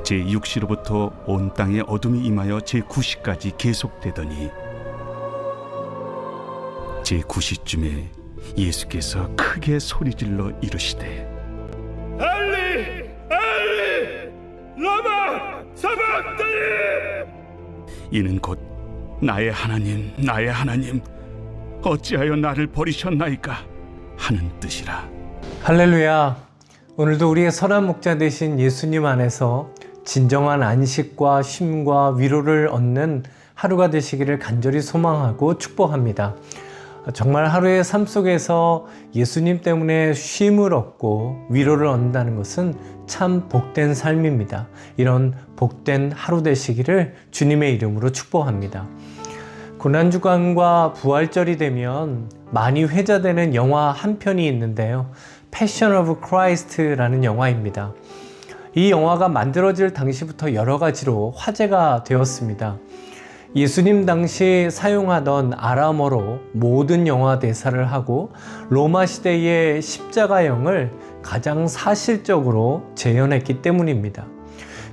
제6시로부터 온 땅에 어둠이 임하여 제9시까지 계속되더니 제9시쯤에 예수께서 크게 소리질러 이르시되 엘리 엘리 라마 사박다니. 이는 곧 나의 하나님 나의 하나님 어찌하여 나를 버리셨나이까 하는 뜻이라. 할렐루야. 오늘도 우리의 선한 목자 되신 예수님 안에서 진정한 안식과 쉼과 위로를 얻는 하루가 되시기를 간절히 소망하고 축복합니다. 정말 하루의 삶 속에서 예수님 때문에 쉼을 얻고 위로를 얻는다는 것은 참 복된 삶입니다. 이런 복된 하루 되시기를 주님의 이름으로 축복합니다. 고난주간과 부활절이 되면 많이 회자되는 영화 한 편이 있는데요. 패션 오브 크라이스트라는 영화입니다. 이 영화가 만들어질 당시부터 여러 가지로 화제가 되었습니다. 예수님 당시 사용하던 아람어로 모든 영화 대사를 하고 로마 시대의 십자가형을 가장 사실적으로 재현했기 때문입니다.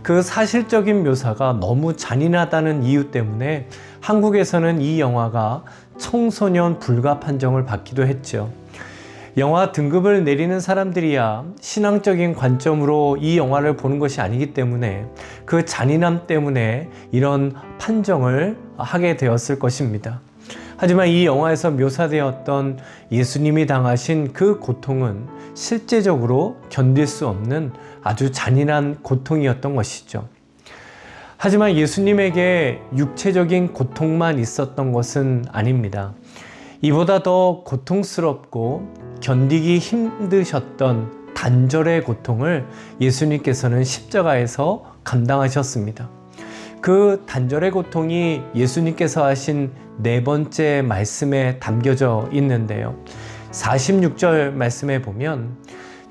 그 사실적인 묘사가 너무 잔인하다는 이유 때문에 한국에서는 이 영화가 청소년 불가 판정을 받기도 했죠. 영화 등급을 내리는 사람들이야 신앙적인 관점으로 이 영화를 보는 것이 아니기 때문에 그 잔인함 때문에 이런 판정을 하게 되었을 것입니다. 하지만 이 영화에서 묘사되었던 예수님이 당하신 그 고통은 실제적으로 견딜 수 없는 아주 잔인한 고통이었던 것이죠. 하지만 예수님에게 육체적인 고통만 있었던 것은 아닙니다. 이보다 더 고통스럽고 견디기 힘드셨던 단절의 고통을 예수님께서는 십자가에서 감당하셨습니다. 그 단절의 고통이 예수님께서 하신 네 번째 말씀에 담겨져 있는데요. 46절 말씀에 보면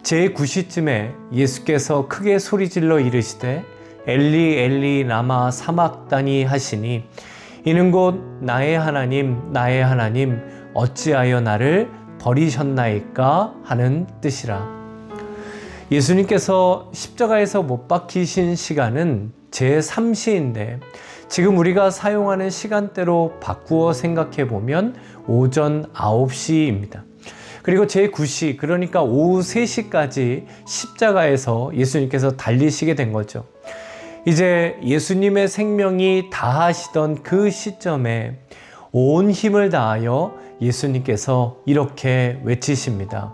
제9시쯤에 예수께서 크게 소리질러 이르시되 엘리 엘리 라마 사박다니 하시니 이는 곧 나의 하나님 나의 하나님 어찌하여 나를 버리셨나이까 하는 뜻이라. 예수님께서 십자가에서 못 박히신 시간은 제3시인데 지금 우리가 사용하는 시간대로 바꾸어 생각해 보면 오전 9시입니다. 그리고 제9시 그러니까 오후 3시까지 십자가에서 예수님께서 달리시게 된 거죠. 이제 예수님의 생명이 다하시던 그 시점에 온 힘을 다하여 예수님께서 이렇게 외치십니다.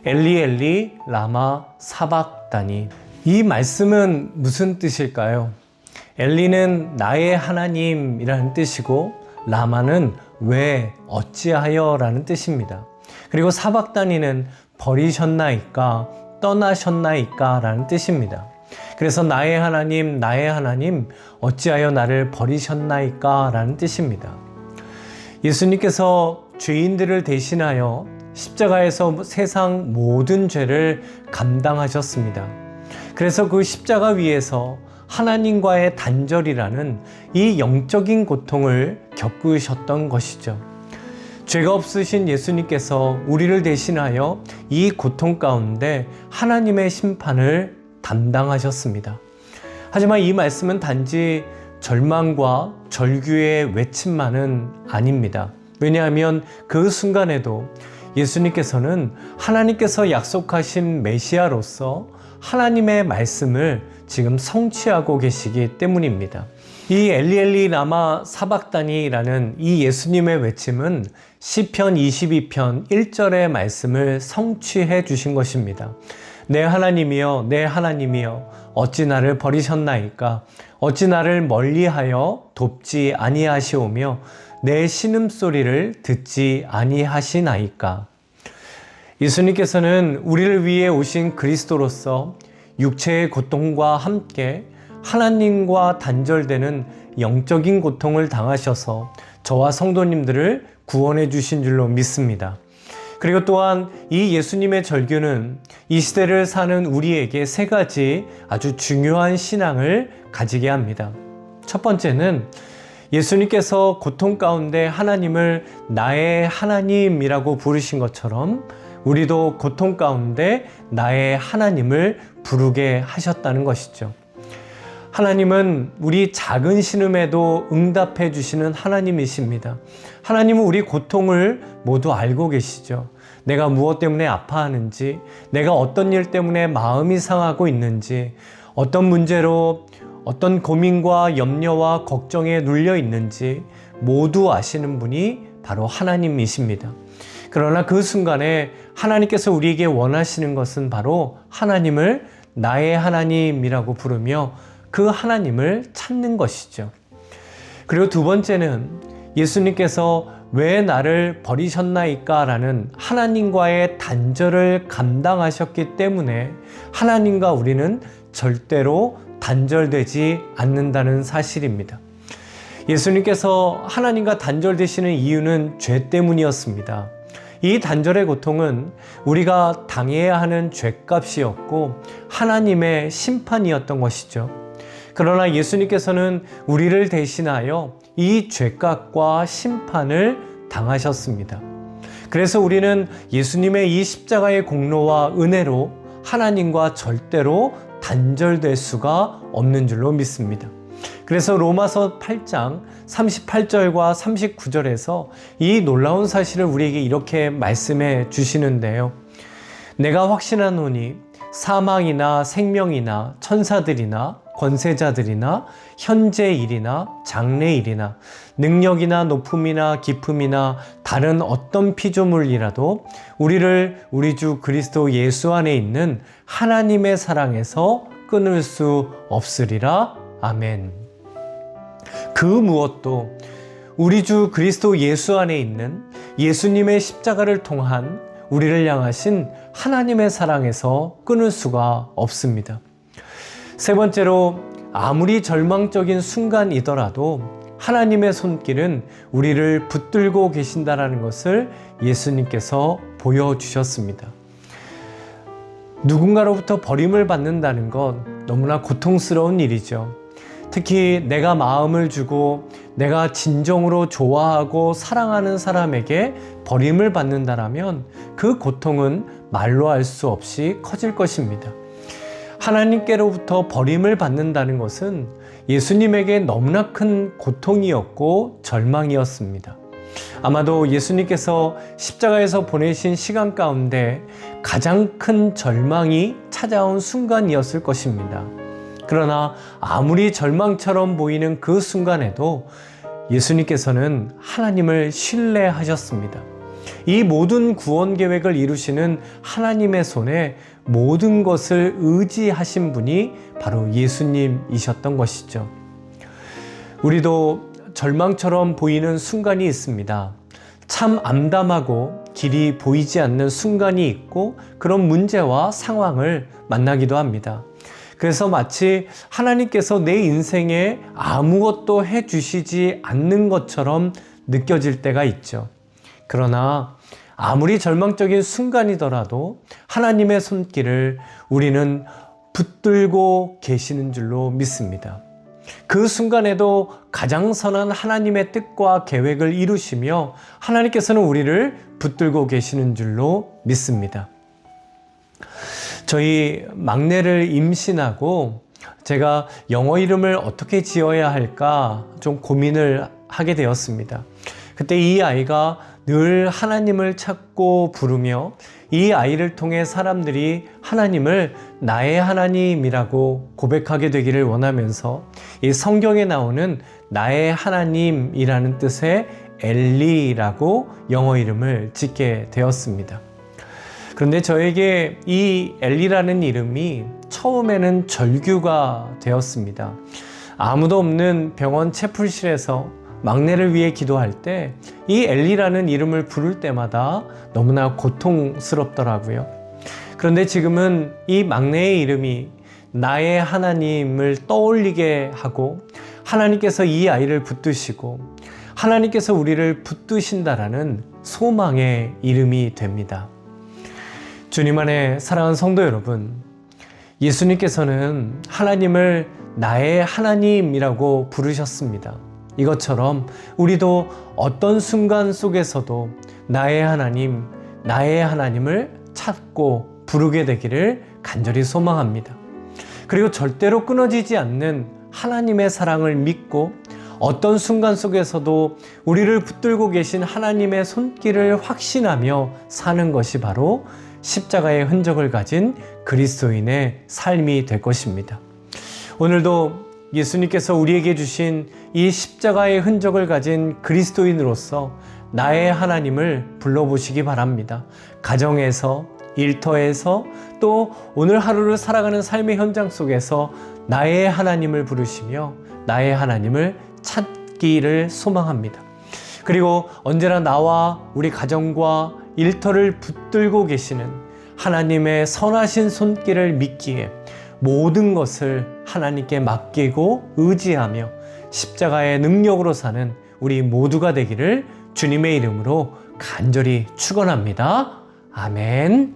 엘리 엘리 라마 사박다니. 이 말씀은 무슨 뜻일까요? 엘리는 나의 하나님이라는 뜻이고 라마는 왜 어찌하여 라는 뜻입니다. 그리고 사박다니는 버리셨나이까 떠나셨나이까 라는 뜻입니다. 그래서 나의 하나님 어찌하여 나를 버리셨나이까 라는 뜻입니다. 예수님께서 죄인들을 대신하여 십자가에서 세상 모든 죄를 감당하셨습니다. 그래서 그 십자가 위에서 하나님과의 단절이라는 이 영적인 고통을 겪으셨던 것이죠. 죄가 없으신 예수님께서 우리를 대신하여 이 고통 가운데 하나님의 심판을 담당하셨습니다. 하지만 이 말씀은 단지 절망과 절규의 외침만은 아닙니다. 왜냐하면 그 순간에도 예수님께서는 하나님께서 약속하신 메시아로서 하나님의 말씀을 지금 성취하고 계시기 때문입니다. 이 엘리 엘리 라마 사박다니라는 이 예수님의 외침은 시편 22편 1절의 말씀을 성취해 주신 것입니다. 내 하나님이여 내 하나님이여 어찌 나를 버리셨나이까 어찌 나를 멀리하여 돕지 아니하시오며 내 신음소리를 듣지 아니하시나이까. 예수님께서는 우리를 위해 오신 그리스도로서 육체의 고통과 함께 하나님과 단절되는 영적인 고통을 당하셔서 저와 성도님들을 구원해 주신 줄로 믿습니다. 그리고 또한 이 예수님의 절규는 이 시대를 사는 우리에게 세 가지 아주 중요한 신앙을 가지게 합니다. 첫 번째는 예수님께서 고통 가운데 하나님을 나의 하나님이라고 부르신 것처럼 우리도 고통 가운데 나의 하나님을 부르게 하셨다는 것이죠. 하나님은 우리 작은 신음에도 응답해 주시는 하나님이십니다. 하나님은 우리 고통을 모두 알고 계시죠. 내가 무엇 때문에 아파하는지, 내가 어떤 일 때문에 마음이 상하고 있는지, 어떤 문제로 어떤 고민과 염려와 걱정에 눌려 있는지 모두 아시는 분이 바로 하나님이십니다. 그러나 그 순간에 하나님께서 우리에게 원하시는 것은 바로 하나님을 나의 하나님이라고 부르며 그 하나님을 찾는 것이죠. 그리고 두 번째는 예수님께서 왜 나를 버리셨나이까? 라는 하나님과의 단절을 감당하셨기 때문에 하나님과 우리는 절대로 단절되지 않는다는 사실입니다. 예수님께서 하나님과 단절되시는 이유는 죄 때문이었습니다. 이 단절의 고통은 우리가 당해야 하는 죄값이었고 하나님의 심판이었던 것이죠. 그러나 예수님께서는 우리를 대신하여 이 죄값과 심판을 당하셨습니다. 그래서 우리는 예수님의 이 십자가의 공로와 은혜로 하나님과 절대로 단절될 수가 없는 줄로 믿습니다. 그래서 로마서 8장 38절과 39절에서 이 놀라운 사실을 우리에게 이렇게 말씀해 주시는데요. 내가 확신하노니 사망이나 생명이나 천사들이나 권세자들이나 현재 일이나 장래 일이나 능력이나 높음이나 깊음이나 다른 어떤 피조물이라도 우리를 우리 주 그리스도 예수 안에 있는 하나님의 사랑에서 끊을 수 없으리라. 아멘. 그 무엇도 우리 주 그리스도 예수 안에 있는 예수님의 십자가를 통한 우리를 향하신 하나님의 사랑에서 끊을 수가 없습니다. 세 번째로 아무리 절망적인 순간이더라도 하나님의 손길은 우리를 붙들고 계신다라는 것을 예수님께서 보여주셨습니다. 누군가로부터 버림을 받는다는 건 너무나 고통스러운 일이죠. 특히 내가 마음을 주고 내가 진정으로 좋아하고 사랑하는 사람에게 버림을 받는다라면 그 고통은 말로 할 수 없이 커질 것입니다. 하나님께로부터 버림을 받는다는 것은 예수님에게 너무나 큰 고통이었고 절망이었습니다. 아마도 예수님께서 십자가에서 보내신 시간 가운데 가장 큰 절망이 찾아온 순간이었을 것입니다. 그러나 아무리 절망처럼 보이는 그 순간에도 예수님께서는 하나님을 신뢰하셨습니다. 이 모든 구원 계획을 이루시는 하나님의 손에 모든 것을 의지하신 분이 바로 예수님이셨던 것이죠. 우리도 절망처럼 보이는 순간이 있습니다. 참 암담하고 길이 보이지 않는 순간이 있고 그런 문제와 상황을 만나기도 합니다. 그래서 마치 하나님께서 내 인생에 아무것도 해주시지 않는 것처럼 느껴질 때가 있죠. 그러나 아무리 절망적인 순간이더라도 하나님의 손길을 우리는 붙들고 계시는 줄로 믿습니다. 그 순간에도 가장 선한 하나님의 뜻과 계획을 이루시며 하나님께서는 우리를 붙들고 계시는 줄로 믿습니다. 저희 막내를 임신하고 제가 영어 이름을 어떻게 지어야 할까 좀 고민을 하게 되었습니다. 그때 이 아이가 늘 하나님을 찾고 부르며 이 아이를 통해 사람들이 하나님을 나의 하나님이라고 고백하게 되기를 원하면서 이 성경에 나오는 나의 하나님이라는 뜻의 엘리라고 영어 이름을 짓게 되었습니다. 그런데 저에게 이 엘리라는 이름이 처음에는 절규가 되었습니다. 아무도 없는 병원 채플실에서 막내를 위해 기도할 때 이 엘리라는 이름을 부를 때마다 너무나 고통스럽더라고요. 그런데 지금은 이 막내의 이름이 나의 하나님을 떠올리게 하고 하나님께서 이 아이를 붙드시고 하나님께서 우리를 붙드신다라는 소망의 이름이 됩니다. 주님 안에 사랑하는 성도 여러분, 예수님께서는 하나님을 나의 하나님이라고 부르셨습니다. 이것처럼 우리도 어떤 순간 속에서도 나의 하나님을 찾고 부르게 되기를 간절히 소망합니다. 그리고 절대로 끊어지지 않는 하나님의 사랑을 믿고 어떤 순간 속에서도 우리를 붙들고 계신 하나님의 손길을 확신하며 사는 것이 바로 십자가의 흔적을 가진 그리스도인의 삶이 될 것입니다. 오늘도 예수님께서 우리에게 주신 이 십자가의 흔적을 가진 그리스도인으로서 나의 하나님을 불러보시기 바랍니다. 가정에서, 일터에서, 또 오늘 하루를 살아가는 삶의 현장 속에서 나의 하나님을 부르시며 나의 하나님을 찾기를 소망합니다. 그리고 언제나 나와 우리 가정과 일터를 붙들고 계시는 하나님의 선하신 손길을 믿기에 모든 것을 하나님께 맡기고 의지하며 십자가의 능력으로 사는 우리 모두가 되기를 주님의 이름으로 간절히 축원합니다. 아멘.